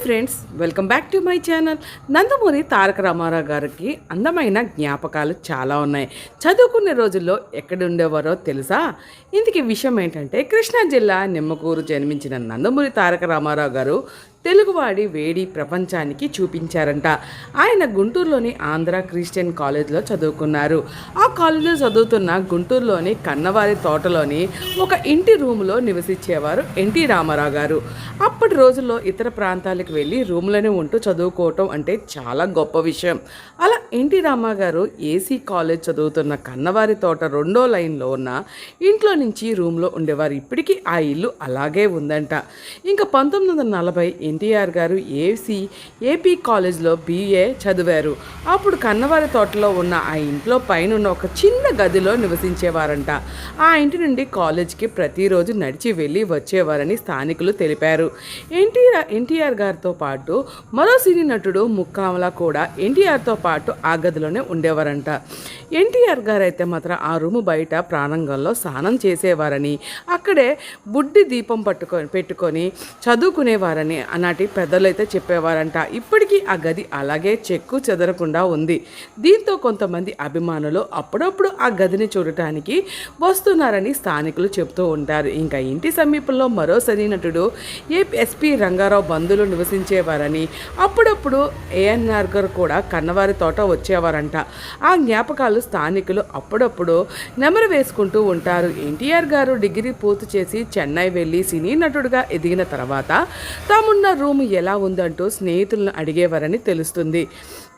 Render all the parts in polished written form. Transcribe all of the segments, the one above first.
Friends, welcome back to my channel. Nandamuri Taraka Rama Rao గారికి అందమైన జ్ఞాపకాలు చాలా ఉన్నాయి. చదువుకునే రోజుల్లో ఎక్కడ ఉండేవారో తెలుసా? ఇందుకు విషయం ఏంటంటే, కృష్ణా జిల్లా నిమ్మకూరు జన్మించిన నందమూరి తారక రామారావు గారు తెలుగువాడి వేడి ప్రపంచానికి చూపించారంట. ఆయన గుంటూరులోని ఆంధ్ర క్రిస్టియన్ కాలేజ్లో చదువుకున్నారు. ఆ కాలేజ్లో చదువుతున్న గుంటూరులోని కన్నవారి తోటలోని ఒక ఇంటి రూములో నివసించేవారు ఎన్టీ రామారావు గారు. అప్పటి రోజుల్లో ఇతర ప్రాంతాలకు వెళ్ళి రూమ్లోనే ఉంటూ చదువుకోవటం అంటే చాలా గొప్ప విషయం. అలా ఎన్టీ రామారావు గారు ఏసీ కాలేజ్ చదువుతున్న కన్నవారి తోట 2వ లైన్లో ఉన్న ఇంట్లో నుంచి రూమ్లో ఉండేవారు. ఇప్పటికీ ఆ ఇల్లు అలాగే ఉందంట. ఇంకా 1940 ఎన్టీఆర్ గారు ఏపీ కాలేజ్లో BA చదివారు. అప్పుడు కన్నవారి తోటలో ఉన్న ఆ ఇంట్లో పైన ఉన్న ఒక చిన్న గదిలో నివసించేవారంట. ఆ ఇంటి నుండి కాలేజ్కి ప్రతిరోజు నడిచి వెళ్ళి వచ్చేవారని స్థానికులు తెలిపారు. ఎన్టీఆర్ గారితో పాటు మరో సినీ నటుడు ముక్కామల కూడా ఎన్టీఆర్తో పాటు ఆ గదిలోనే ఉండేవారంట. ఎన్టీఆర్ గారు అయితే మాత్రం ఆ రూము బయట ప్రాణంగంలో స్నానం చేసేవారని, అక్కడే బుడ్డి దీపం పెట్టుకొని చదువుకునేవారని ఆనాటి పెద్దలైతే చెప్పేవారంట. ఇప్పటికీ ఆ గది అలాగే చెక్కు చెదరకుండా ఉంది. దీంతో కొంతమంది అభిమానులు అప్పుడప్పుడు ఆ గదిని చూడటానికి వస్తున్నారని స్థానికులు చెబుతూ ఉంటారు. ఇంకా ఇంటి సమీపంలో మరో సినీ నటుడు SP రంగారావు బంధువులు నివసించేవారని, అప్పుడప్పుడు ANR గారు కూడా కన్నవారి తోట వచ్చేవారంట. ఆ జ్ఞాపకాలు స్థానికులు అప్పుడప్పుడు నెమరు వేసుకుంటూ ఉంటారు. ఎన్టీఆర్ గారు డిగ్రీ పూర్తి చేసి చెన్నై వెళ్ళి సినీ నటుడుగా ఎదిగిన తర్వాత తామున్న రూమ్ ఎలా ఉందంటూ స్నేహితులను అడిగేవారని తెలుస్తుంది.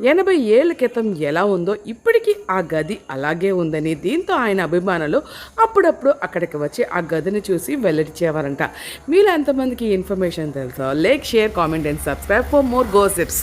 80 ఏళ్ల క్రితం ఎలా ఉందో ఇప్పటికీ ఆ గది అలాగే ఉందని, దీంతో ఆయన అభిమానులు అప్పుడప్పుడు అక్కడికి వచ్చి ఆ గదిని చూసి వెల్లడించేవారంట. మీలో ఎంతమందికి ఇన్ఫర్మేషన్ తెలుసో? Like, share, comment and subscribe for more gossips.